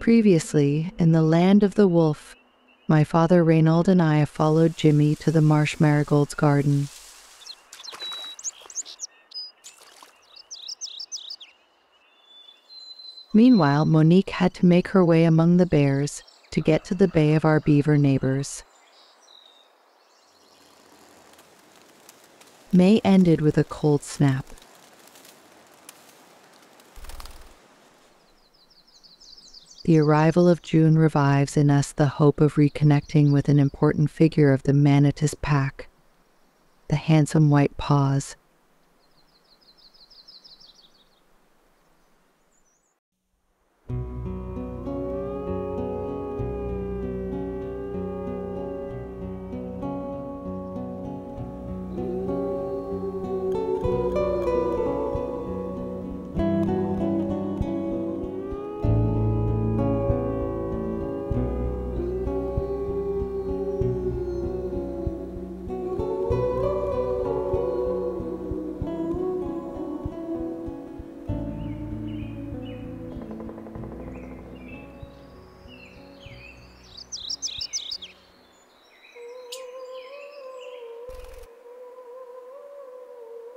Previously, in the land of the wolf, my father Raynald and I followed Jimmy to the marsh marigold's garden. Meanwhile, Monique had to make her way among the bears to get to the bay of our beaver neighbors. May ended with a cold snap. The arrival of June revives in us the hope of reconnecting with an important figure of the Manitous Pack, the handsome White-Paws.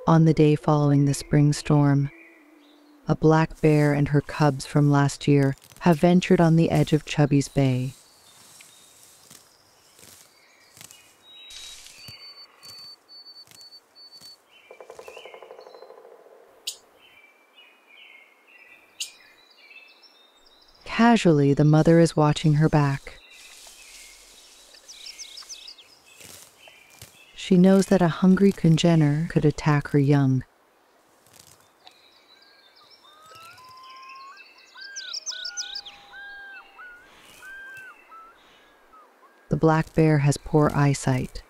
On the day following the spring storm, a black bear and her cubs from last year have ventured on the edge of Chubbys Bay. Casually, the mother is watching her back. She knows that a hungry congener could attack her young. The black bear has poor eyesight.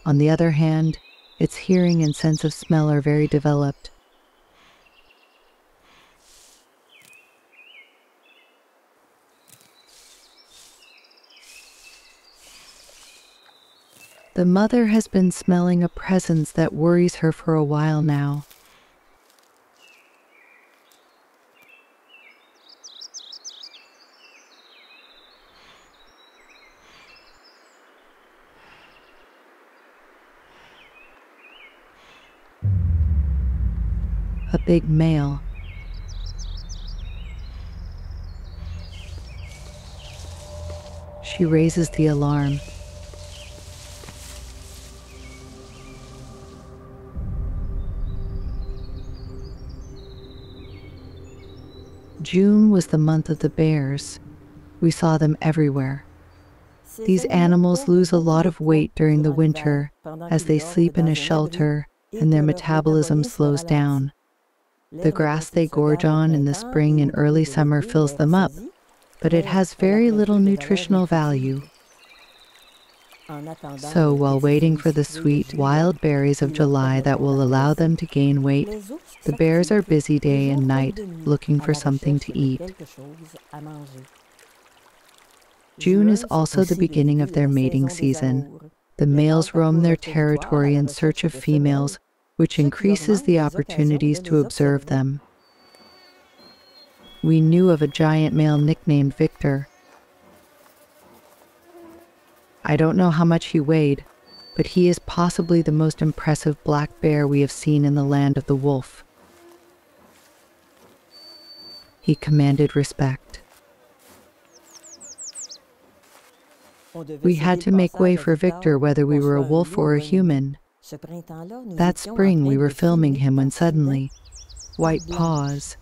On the other hand, its hearing and sense of smell are very developed. The mother has been smelling a presence that worries her for a while now. A big male. She raises the alarm. June was the month of the bears. We saw them everywhere. These animals lose a lot of weight during the winter as they sleep in a shelter and their metabolism slows down. The grass they gorge on in the spring and early summer fills them up, but it has very little nutritional value. So, while waiting for the sweet, wild berries of July that will allow them to gain weight, the bears are busy day and night looking for something to eat. June is also the beginning of their mating season. The males roam their territory in search of females, which increases the opportunities to observe them. We knew of a giant male nicknamed Victor. I don't know how much he weighed, but he is possibly the most impressive black bear we have seen in the land of the wolf. He commanded respect. We had to make way for Victor whether we were a wolf or a human. That spring we were filming him when suddenly, White-Paws.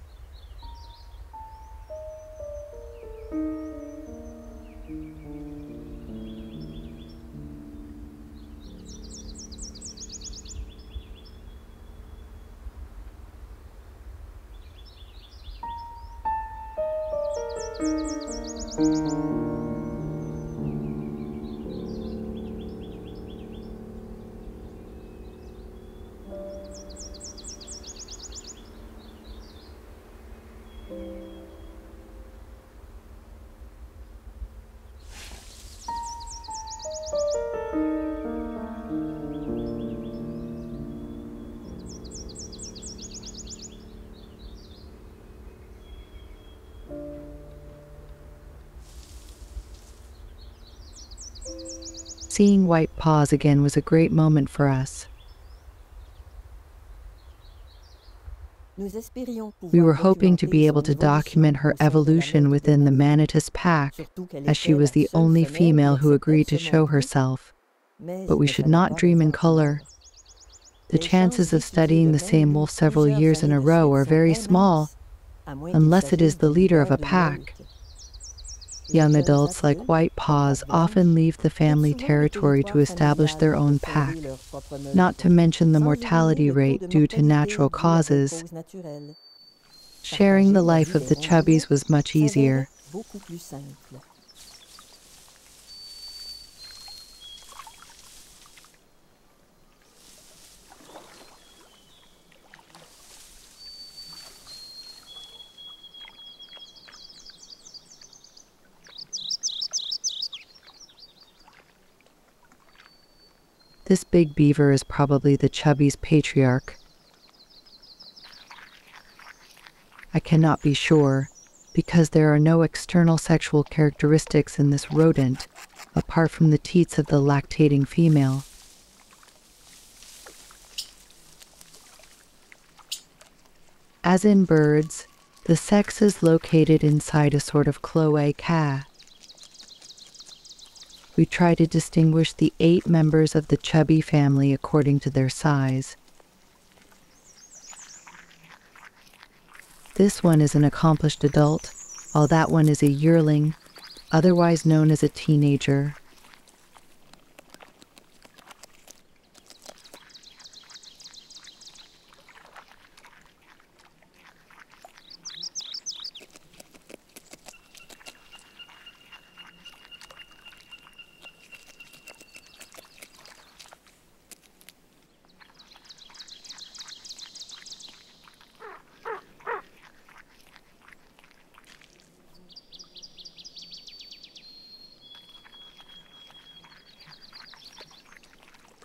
Seeing White-Paws again was a great moment for us. We were hoping to be able to document her evolution within the Manitous Pack, as she was the only female who agreed to show herself. But we should not dream in color. The chances of studying the same wolf several years in a row are very small, unless it is the leader of a pack. Young adults like White-Paws often leave the family territory to establish their own pack, not to mention the mortality rate due to natural causes. Sharing the life of the Chubbys was much easier. This big beaver is probably the Chubbys' patriarch. I cannot be sure, because there are no external sexual characteristics in this rodent, apart from the teats of the lactating female. As in birds, the sex is located inside a sort of cloaca. We try to distinguish the 8 members of the Chubby family according to their size. This one is an accomplished adult, while that one is a yearling, otherwise known as a teenager.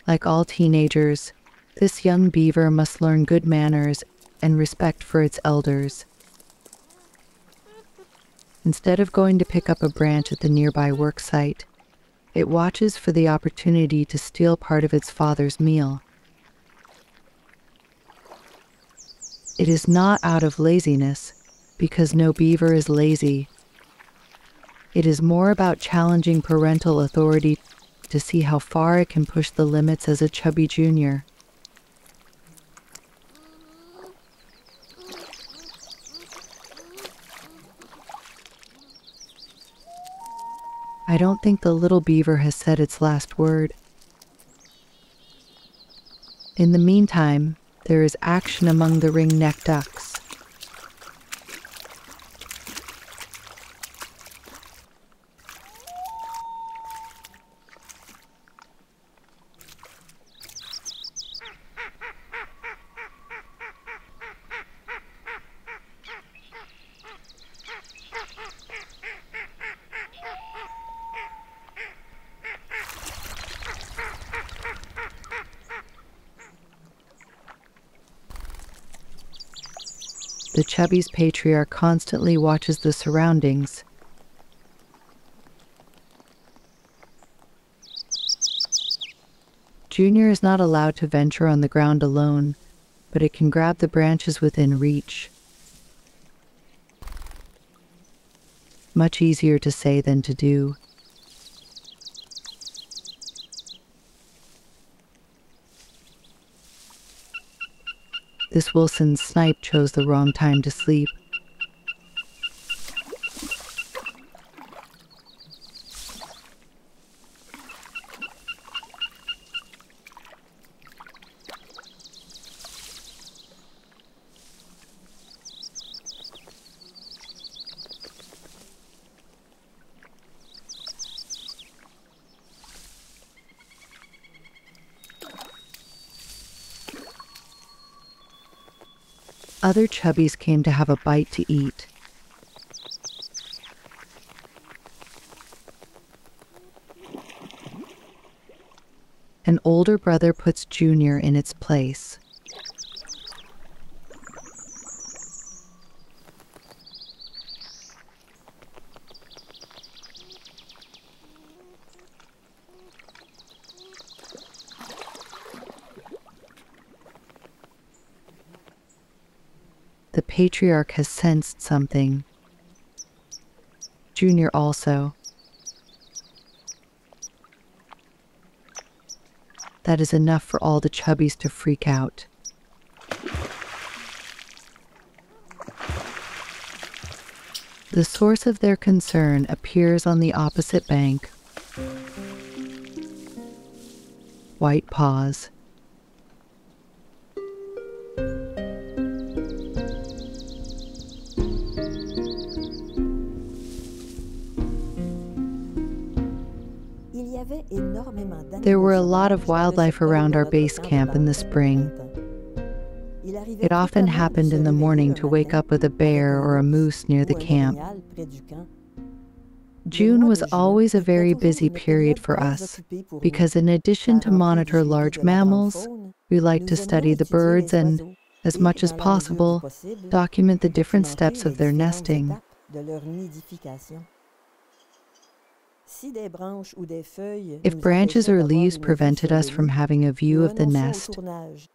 Like all teenagers, this young beaver must learn good manners and respect for its elders. Instead of going to pick up a branch at the nearby work site, it watches for the opportunity to steal part of its father's meal. It is not out of laziness, because no beaver is lazy. It is more about challenging parental authority to see how far it can push the limits as a chubby junior. I don't think the little beaver has said its last word. In the meantime, there is action among the ring-necked ducks. The Chubbys' patriarch constantly watches the surroundings. Junior is not allowed to venture on the ground alone, but it can grab the branches within reach. Much easier to say than to do. This Wilson's snipe chose the wrong time to sleep. Other Chubbys came to have a bite to eat. An older brother puts Junior in its place. patriarch has sensed something. Junior also. That is enough for all the Chubbys to freak out. The source of their concern appears on the opposite bank. White-Paws. There were a lot of wildlife around our base camp in the spring. It often happened in the morning to wake up with a bear or a moose near the camp. June was always a very busy period for us, because in addition to monitor large mammals, we like to study the birds and, as much as possible, document the different steps of their nesting. If branches or leaves prevented us from having a view of the nest,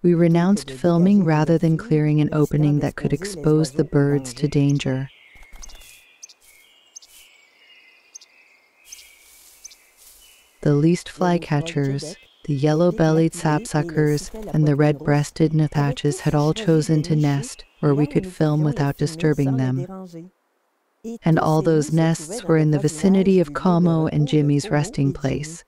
we renounced filming rather than clearing an opening that could expose the birds to danger. The least flycatchers, the yellow-bellied sapsuckers, and the red-breasted nuthatches had all chosen to nest where we could film without disturbing them. And all those nests were in the vicinity of Como and Jimmy's resting place.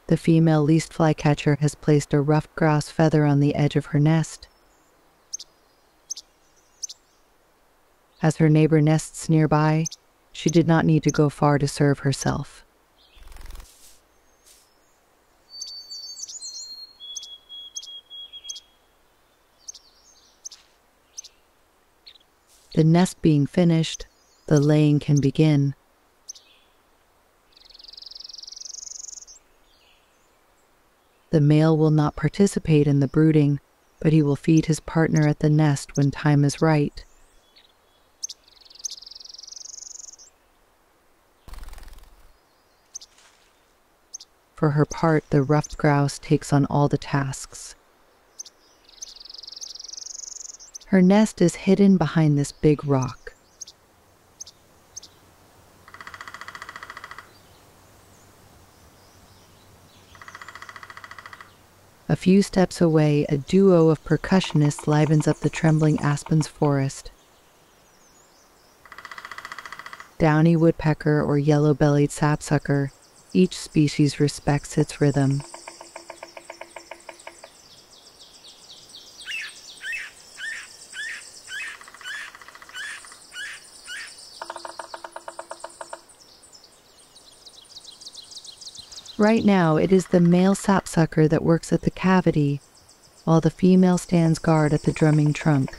The female least flycatcher has placed a ruffed grouse feather on the edge of her nest. As her neighbor nests nearby, she did not need to go far to serve herself. The nest being finished, the laying can begin. The male will not participate in the brooding, but he will feed his partner at the nest when time is right. For her part, the ruffed grouse takes on all the tasks. Her nest is hidden behind this big rock. A few steps away, a duo of percussionists livens up the trembling aspen's forest. Downy woodpecker or yellow-bellied sapsucker, each species respects its rhythm. Right now, it is the male sapsucker that works at the cavity, while the female stands guard at the drumming trunk.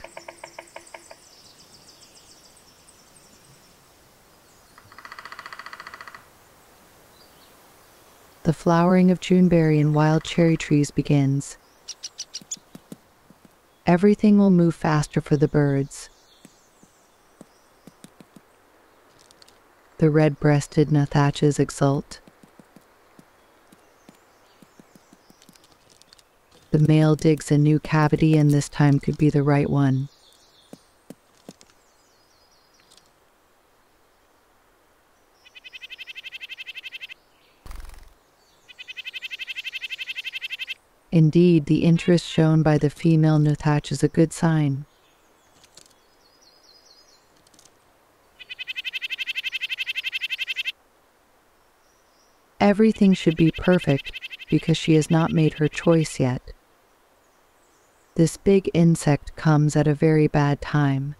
The flowering of Juneberry and wild cherry trees begins. Everything will move faster for the birds. The red-breasted nuthatches exult. The male digs a new cavity, and this time could be the right one. Indeed, the interest shown by the female nuthatch is a good sign. Everything should be perfect because she has not made her choice yet. This big insect comes at a very bad time.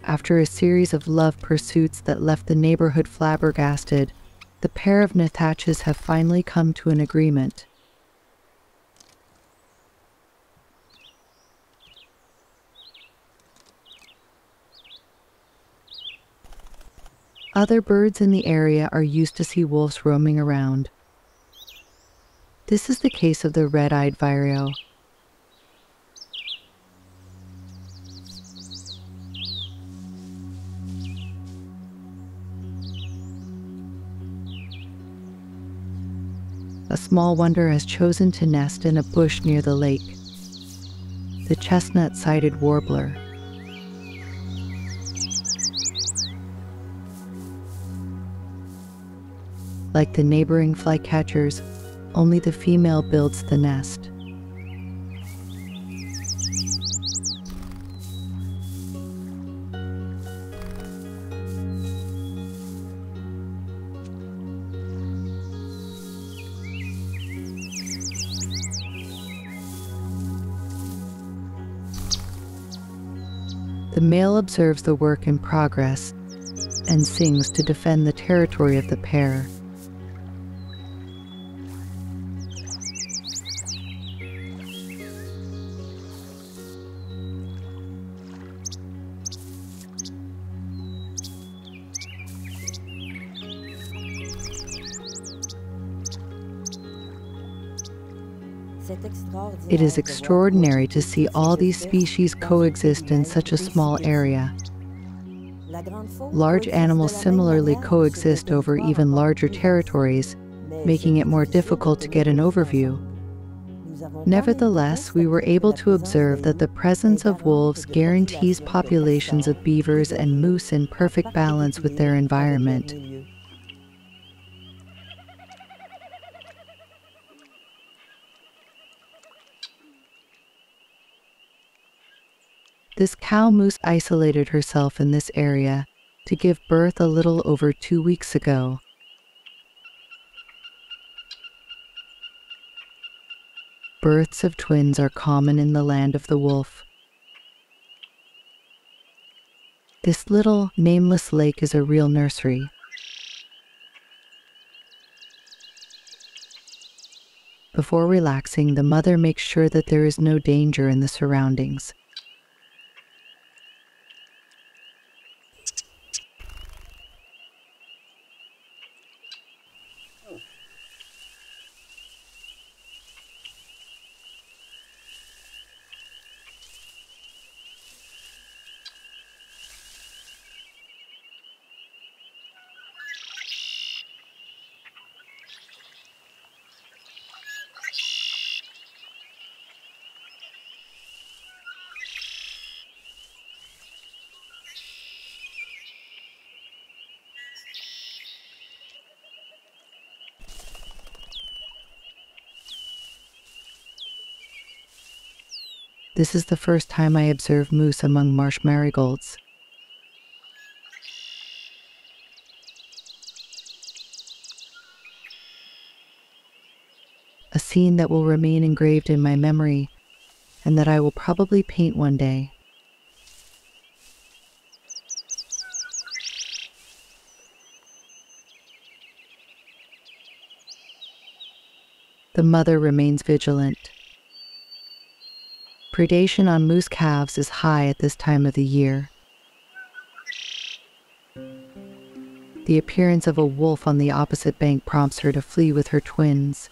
After a series of love pursuits that left the neighborhood flabbergasted, the pair of Nathatches have finally come to an agreement. Other birds in the area are used to see wolves roaming around. This is the case of the red-eyed vireo. A small wonder has chosen to nest in a bush near the lake. The chestnut-sided warbler. Like the neighboring flycatchers, only the female builds the nest. The male observes the work in progress and sings to defend the territory of the pair. It is extraordinary to see all these species coexist in such a small area. Large animals similarly coexist over even larger territories, making it more difficult to get an overview. Nevertheless, we were able to observe that the presence of wolves guarantees populations of beavers and moose in perfect balance with their environment. This cow moose isolated herself in this area to give birth a little over 2 weeks ago. Births of twins are common in the land of the wolf. This little, nameless lake is a real nursery. Before relaxing, the mother makes sure that there is no danger in the surroundings. This is the first time I observe moose among marsh marigolds. A scene that will remain engraved in my memory and that I will probably paint one day. The mother remains vigilant. Predation on moose calves is high at this time of the year. The appearance of a wolf on the opposite bank prompts her to flee with her twins.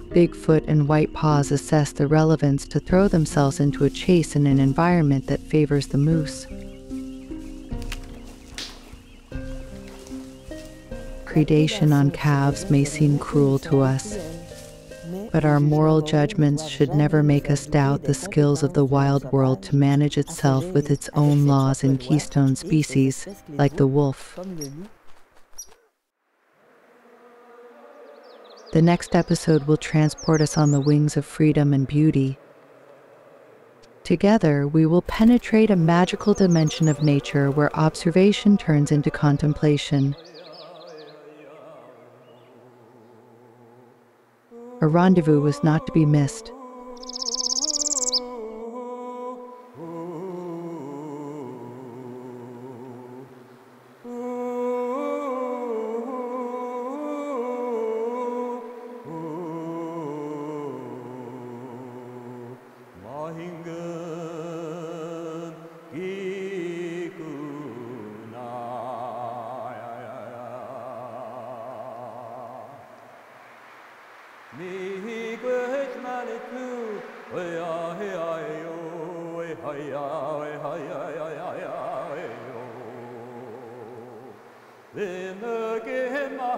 Bigfoot and White-Paws assess the relevance to throw themselves into a chase in an environment that favors the moose. Predation on calves may seem cruel to us, but our moral judgments should never make us doubt the skills of the wild world to manage itself with its own laws and keystone species, like the wolf. The next episode will transport us on the wings of freedom and beauty Together, we will penetrate a magical dimension of nature where observation turns into contemplation. A rendezvous was not to be missed. Then again, my